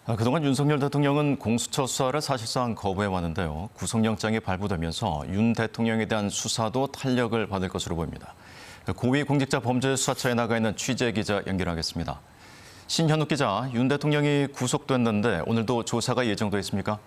그동안 윤석열 대통령은 공수처 수사를 사실상 거부해왔는데요. 구속영장이 발부되면서 윤 대통령에 대한 수사도 탄력을 받을 것으로 보입니다. 고위공직자범죄수사처에 나가 있는 취재기자 연결하겠습니다. 신현욱 기자, 윤 대통령이 구속됐는데 오늘도 조사가 예정돼 있습니까?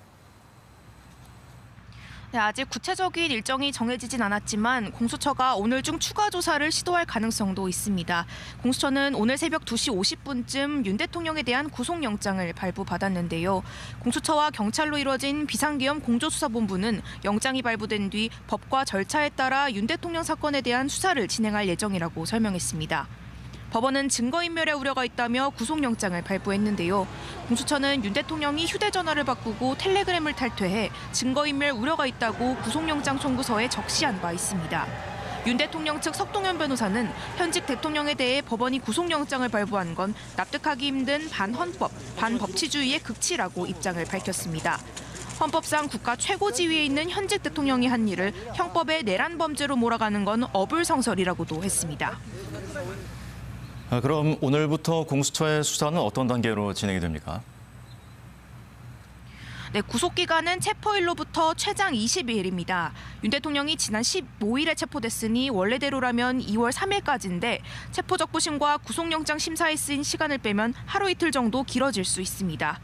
네, 아직 구체적인 일정이 정해지진 않았지만 공수처가 오늘 중 추가 조사를 시도할 가능성도 있습니다. 공수처는 오늘 새벽 2시 50분쯤 윤 대통령에 대한 구속영장을 발부받았는데요. 공수처와 경찰로 이뤄진 비상계엄 공조수사본부는 영장이 발부된 뒤 법과 절차에 따라 윤 대통령 사건에 대한 수사를 진행할 예정이라고 설명했습니다. 법원은 증거인멸의 우려가 있다며 구속영장을 발부했는데요. 공수처는 윤 대통령이 휴대전화를 바꾸고 텔레그램을 탈퇴해 증거인멸 우려가 있다고 구속영장 청구서에 적시한 바 있습니다. 윤 대통령 측 석동현 변호사는 현직 대통령에 대해 법원이 구속영장을 발부한 건 납득하기 힘든 반헌법, 반법치주의의 극치라고 입장을 밝혔습니다. 헌법상 국가 최고 지위에 있는 현직 대통령이 한 일을 형법의 내란 범죄로 몰아가는 건 어불성설이라고도 했습니다. 그럼 오늘부터 공수처의 수사는 어떤 단계로 진행이 됩니까? 네, 구속기간은 체포일로부터 최장 22일입니다. 윤 대통령이 지난 15일에 체포됐으니 원래대로라면 2월 3일까지인데 체포적부심과 구속영장 심사에 쓰인 시간을 빼면 하루 이틀 정도 길어질 수 있습니다.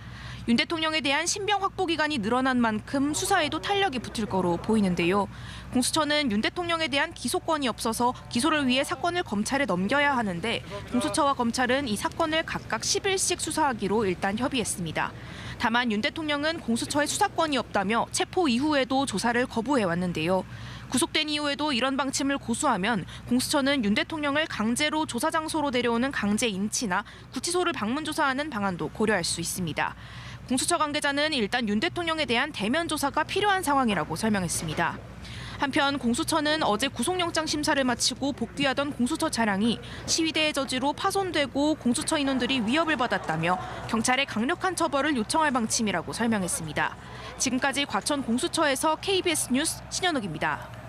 윤 대통령에 대한 신병 확보 기간이 늘어난 만큼 수사에도 탄력이 붙을 거로 보이는데요. 공수처는 윤 대통령에 대한 기소권이 없어서 기소를 위해 사건을 검찰에 넘겨야 하는데 공수처와 검찰은 이 사건을 각각 10일씩 수사하기로 일단 협의했습니다. 다만 윤 대통령은 공수처에 수사권이 없다며 체포 이후에도 조사를 거부해왔는데요. 구속된 이후에도 이런 방침을 고수하면 공수처는 윤 대통령을 강제로 조사 장소로 데려오는 강제 인치나 구치소를 방문 조사하는 방안도 고려할 수 있습니다. 공수처 관계자는 일단 윤 대통령에 대한 대면 조사가 필요한 상황이라고 설명했습니다. 한편 공수처는 어제 구속영장 심사를 마치고 복귀하던 공수처 차량이 시위대의 저지로 파손되고 공수처 인원들이 위협을 받았다며 경찰에 강력한 처벌을 요청할 방침이라고 설명했습니다. 지금까지 과천 공수처에서 KBS 뉴스 신현욱입니다.